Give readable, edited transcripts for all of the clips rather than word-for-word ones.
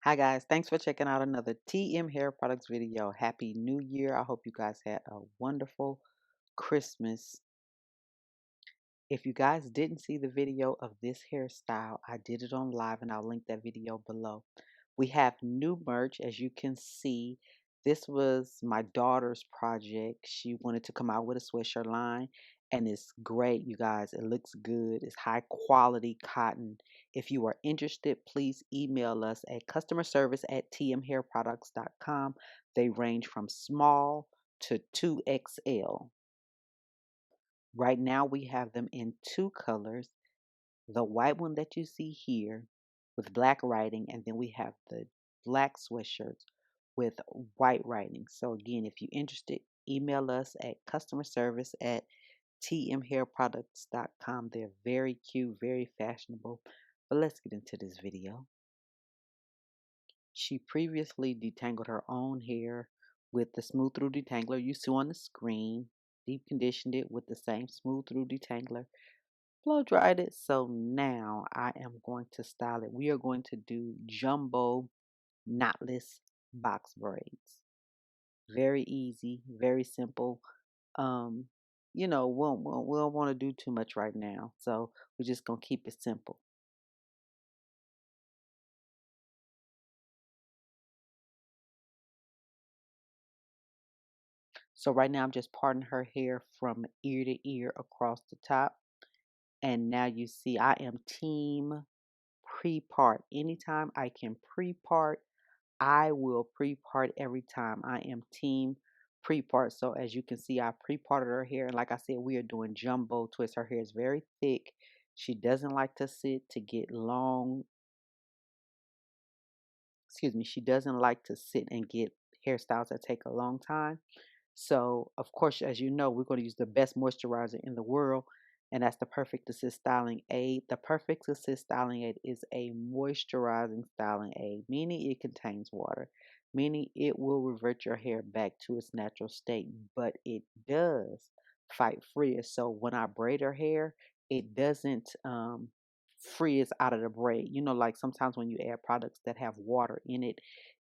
Hi guys, thanks for checking out another TM Hair Products video. Happy New Year. I hope you guys had a wonderful Christmas. If you guys didn't see the video of this hairstyle, I did it on live and I'll link that video below. We have new merch, as you can see. This was my daughter's project. She wanted to come out with a sweatshirt line, and it's great, you guys. It looks good. It's high quality cotton. If you are interested, please email us at customerservice@tmhairproducts.com. They range from small to 2XL. Right now, we have them in two colors. The white one that you see here with black writing, and then we have the black sweatshirts with white writing. So again, if you're interested, email us at customerservice@tmhairproducts.com. They're very cute, very fashionable. But let's get into this video. She previously detangled her own hair with the smooth through detangler you see on the screen. Deep conditioned it with the same smooth through detangler. Blow dried it. So now I am going to style it. We are going to do jumbo knotless box braids. Very easy, very simple. Um, we don't want to do too much right now, so we're just gonna keep it simple. So right now I'm just parting her hair from ear to ear across the top. And now you see I am team pre-part. Anytime I can pre-part, I will pre-part every time. I am team pre-part. So as you can see, I pre-parted her hair. And like I said, we are doing jumbo twists. Her hair is very thick. She doesn't like to sit to get long. Excuse me. She doesn't like to sit and get hairstyles that take a long time. So, of course, as you know, we're going to use the best moisturizer in the world, and that's the Perfect Assist Styling Aid. The Perfect Assist Styling Aid is a moisturizing styling aid, meaning it contains water, meaning it will revert your hair back to its natural state, but it does fight frizz. So when I braid her hair, it doesn't frizz out of the braid. You know, like sometimes when you add products that have water in it,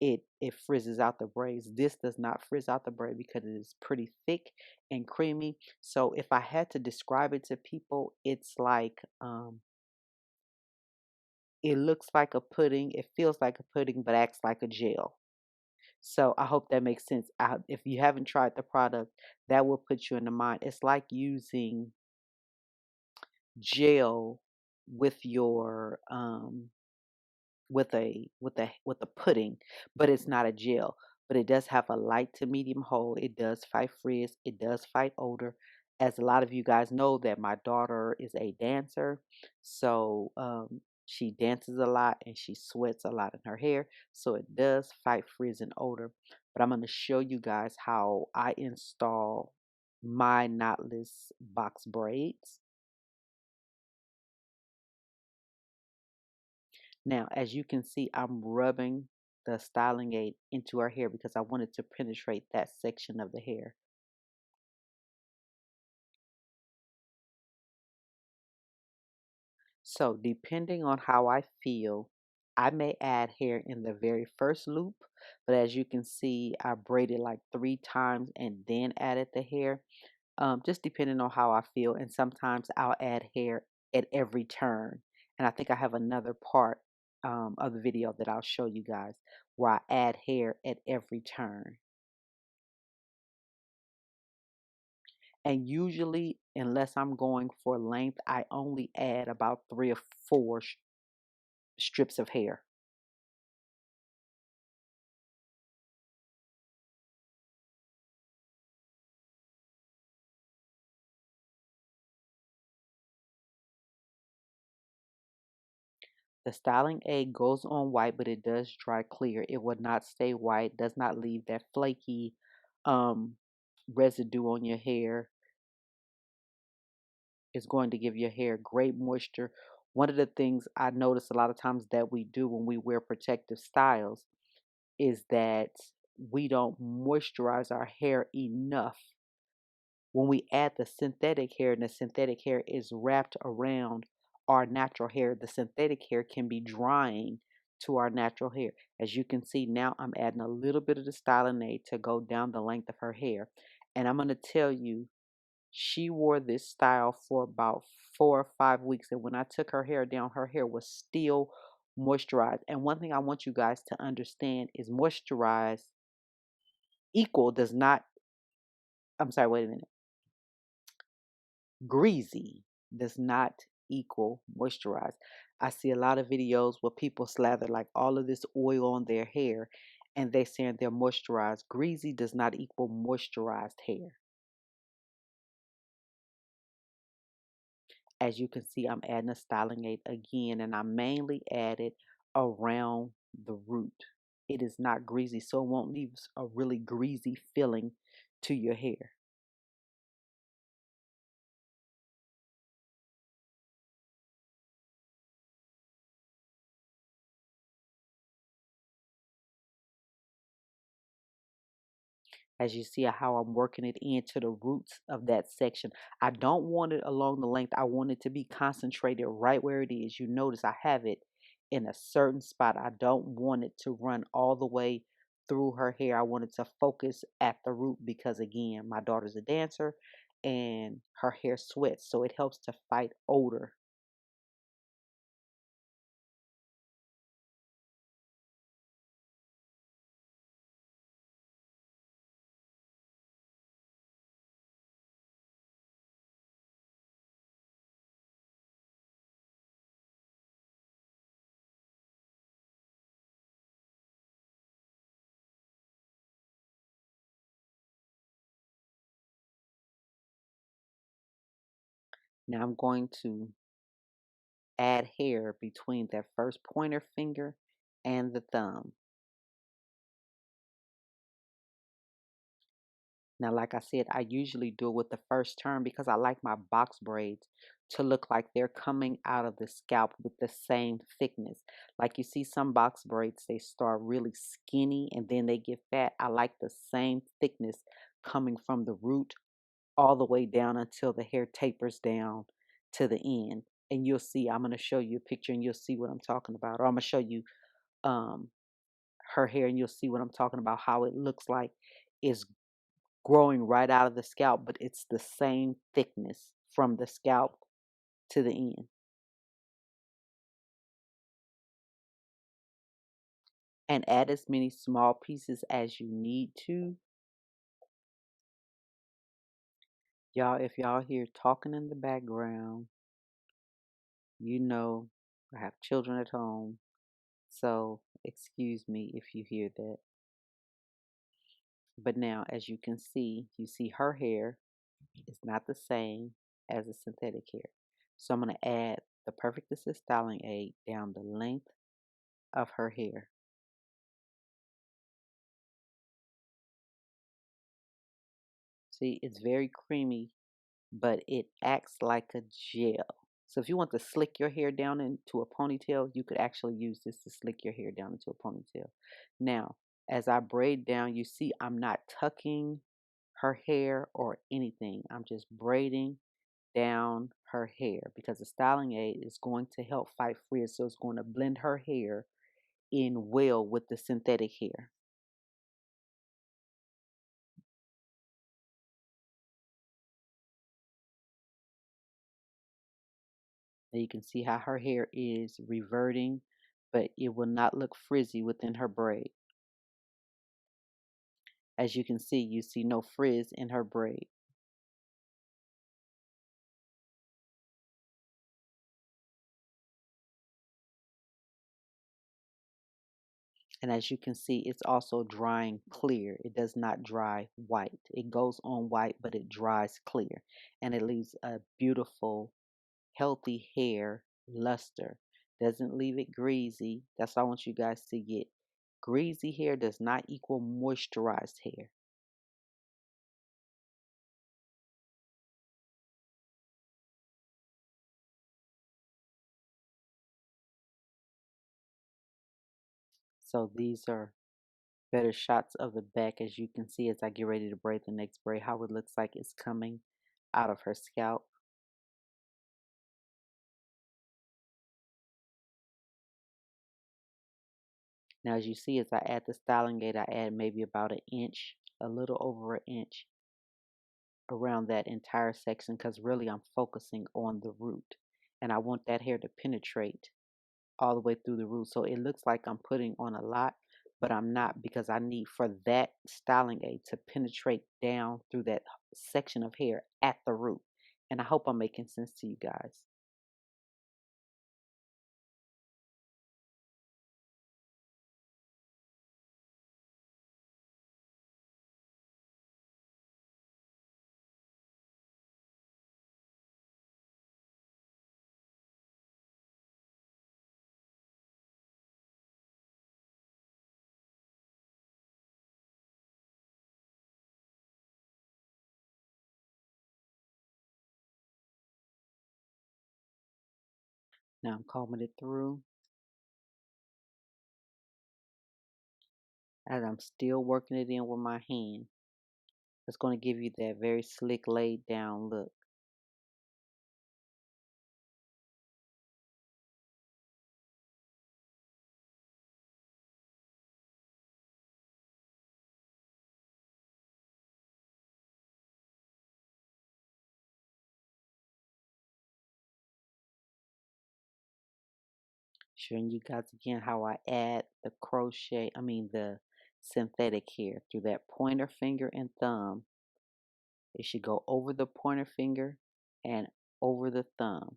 it frizzes out the braids. This does not frizz out the braid because it is pretty thick and creamy. So if I had to describe it to people, it's like it looks like a pudding, it feels like a pudding, but acts like a gel. So I hope that makes sense. If you haven't tried the product, that will put you in the mind. It's like using gel with your with a pudding, but it's not a gel. But it does have a light to medium hold. It does fight frizz. It does fight odor. As a lot of you guys know, that my daughter is a dancer, so she dances a lot and she sweats a lot in her hair. So it does fight frizz and odor. But I'm going to show you guys how I install my knotless box braids. Now, as you can see, I'm rubbing the styling aid into her hair because I wanted to penetrate that section of the hair. So depending on how I feel, I may add hair in the very first loop, but as you can see, I braided like 3 times and then added the hair, just depending on how I feel. And sometimes I'll add hair at every turn. And I think I have another part of the video that I'll show you guys where I add hair at every turn. And usually, unless I'm going for length, I only add about 3 or 4 strips of hair. The styling aid goes on white, but it does dry clear. It will not stay white, does not leave that flaky um, residue on your hair. It's going to give your hair great moisture. One of the things I notice a lot of times that we do when we wear protective styles is that we don't moisturize our hair enough. When we add the synthetic hair and the synthetic hair is wrapped around our natural hair, the synthetic hair can be drying to our natural hair. As you can see now, I'm adding a little bit of the styling aid to go down the length of her hair. And I'm going to tell you, she wore this style for about 4 or 5 weeks. And when I took her hair was still moisturized. And one thing I want you guys to understand is moisturize equal does not, I'm sorry, wait a minute. Greasy does not equal moisturize. I see a lot of videos where people slather like all of this oil on their hair and they saying they're moisturized. Greasy does not equal moisturized hair. As you can see, I'm adding a styling aid again, and I mainly add it around the root. It is not greasy, so it won't leave a really greasy feeling to your hair. As you see how I'm working it into the roots of that section. I don't want it along the length. I want it to be concentrated right where it is. You notice I have it in a certain spot. I don't want it to run all the way through her hair. I want it to focus at the root because, again, my daughter's a dancer and her hair sweats, so it helps to fight odor. Now I'm going to add hair between that first pointer finger and the thumb. Now, like I said, I usually do it with the first turn because I like my box braids to look like they're coming out of the scalp with the same thickness. Like you see some box braids, they start really skinny and then they get fat. I like the same thickness coming from the root all the way down until the hair tapers down to the end. And you'll see, I'm going to show you a picture and you'll see what I'm talking about. Or I'm going to show you um, her hair and you'll see what I'm talking about, how it looks like it's growing right out of the scalp, but it's the same thickness from the scalp to the end. And add as many small pieces as you need to. Y'all, if y'all hear talking in the background, you know I have children at home, so excuse me if you hear that. But now, as you can see, you see her hair is not the same as the synthetic hair. So I'm going to add the Perfect Assist Styling Aid down the length of her hair. See, it's very creamy, but it acts like a gel. So if you want to slick your hair down into a ponytail, you could actually use this to slick your hair down into a ponytail. Now, as I braid down, you see I'm not tucking her hair or anything. I'm just braiding down her hair because the styling aid is going to help fight frizz. So it's going to blend her hair in well with the synthetic hair. And you can see how her hair is reverting, but it will not look frizzy within her braid. As you can see, you see no frizz in her braid. And as you can see, it's also drying clear. It does not dry white. It goes on white, but it dries clear. And it leaves a beautiful, healthy hair luster. Doesn't leave it greasy. That's what I want you guys to get. Greasy hair does not equal moisturized hair. So these are better shots of the back, as you can see as I get ready to braid the next braid, how it looks like it's coming out of her scalp. Now, as you see, as I add the styling aid, I add maybe about an inch, a little over an inch around that entire section because really I'm focusing on the root. And I want that hair to penetrate all the way through the root. So it looks like I'm putting on a lot, but I'm not because I need for that styling aid to penetrate down through that section of hair at the root. And I hope I'm making sense to you guys. Now I'm combing it through as I'm still working it in with my hand. It's going to give you that very slick laid down look. Showing you guys again how I add the the synthetic hair through that pointer finger and thumb. It should go over the pointer finger and over the thumb,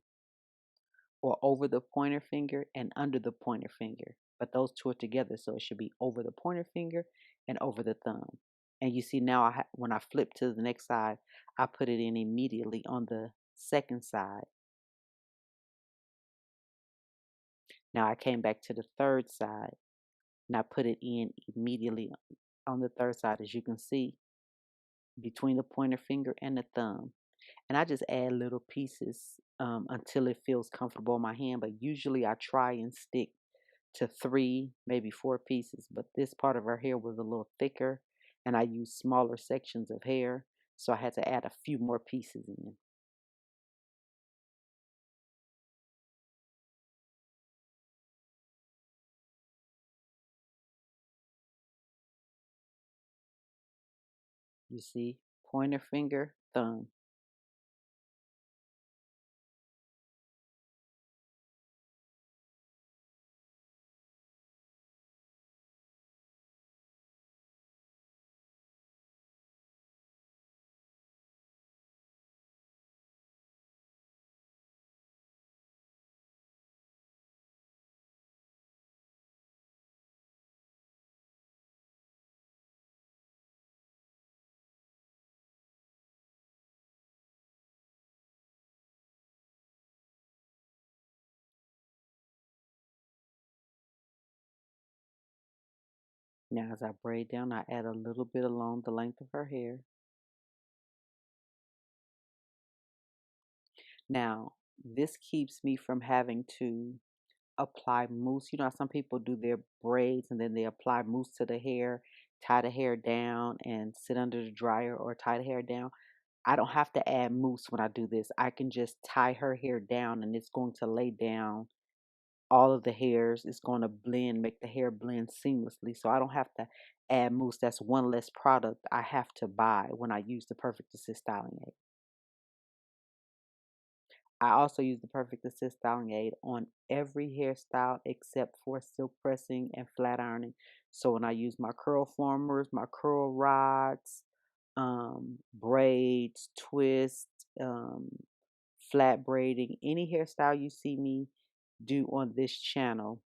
or over the pointer finger and under the pointer finger. But those two are together, so it should be over the pointer finger and over the thumb. And you see now, when I flip to the next side, I put it in immediately on the second side. Now I came back to the third side and I put it in immediately on the third side, as you can see, between the pointer finger and the thumb. And I just add little pieces until it feels comfortable in my hand. But usually I try and stick to 3, maybe 4 pieces. But this part of her hair was a little thicker, and I used smaller sections of hair, so I had to add a few more pieces in. You see, pointer finger, thumb. Now as I braid down, I add a little bit along the length of her hair. Now, this keeps me from having to apply mousse. You know how some people do their braids and then they apply mousse to the hair, tie the hair down, and sit under the dryer or tie the hair down. I don't have to add mousse when I do this. I can just tie her hair down and it's going to lay down all of the hairs. It's going to blend, make the hair blend seamlessly. So I don't have to add mousse. That's one less product I have to buy when I use the Perfect Assist Styling Aid. I also use the Perfect Assist styling aid on every hairstyle except for silk pressing and flat ironing. So when I use my curl formers, my curl rods, braids, twists, flat braiding, any hairstyle you see me do on this channel,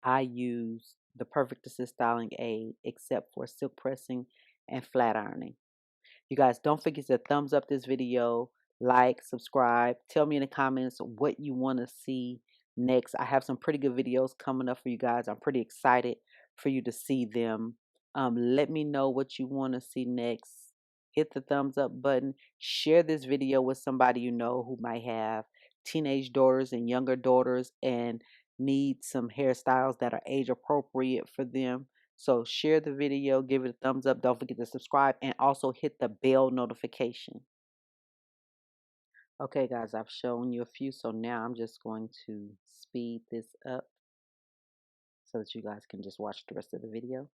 I use the Perfect Assist styling aid except for silk pressing and flat ironing. You guys, don't forget to thumbs up this video, like, subscribe. Tell me in the comments what you want to see next. I have some pretty good videos coming up for you guys. I'm pretty excited for you to see them. Let me know what you want to see next. Hit the thumbs up button. Share this video with somebody you know who might have teenage daughters and younger daughters and need some hairstyles that are age appropriate for them. So share the video, give it a thumbs up. Don't forget to subscribe and also hit the bell notification. Okay, guys, I've shown you a few. So now I'm just going to speed this up. so that you guys can just watch the rest of the video.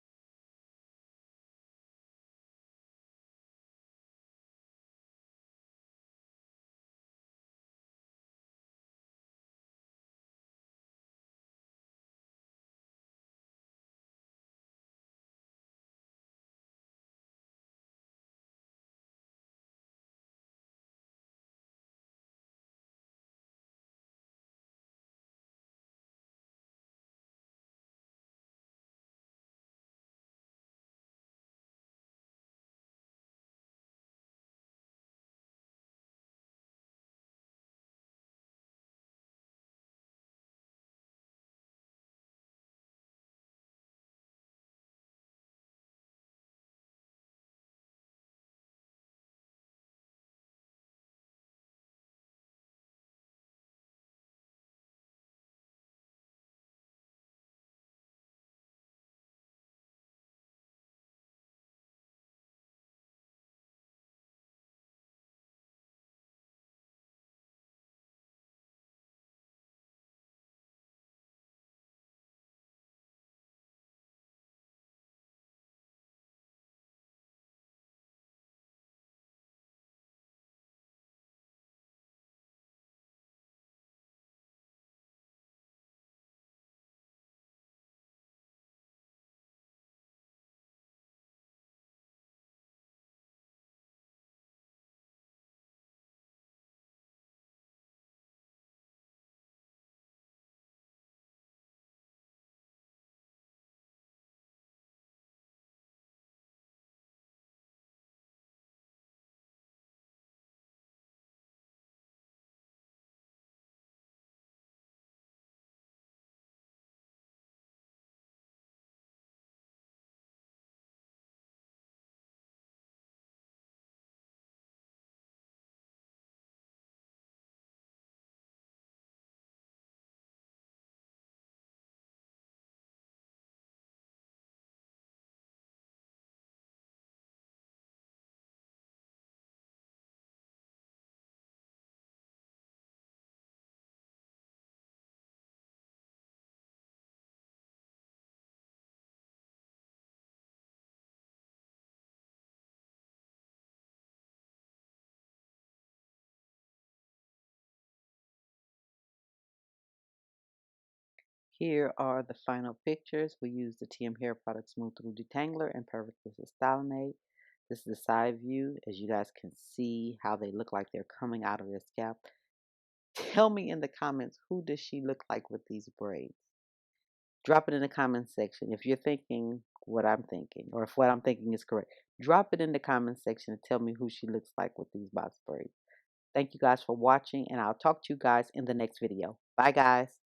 Here are the final pictures. We used the TM Hair Product Smooth Through Detangler and Perfect Styling Aid. This is the side view. As you guys can see how they look like they're coming out of their scalp. Tell me in the comments, who does she look like with these braids? Drop it in the comment section. If you're thinking what I'm thinking, or if what I'm thinking is correct, drop it in the comment section and tell me who she looks like with these box braids. Thank you guys for watching, and I'll talk to you guys in the next video. Bye, guys.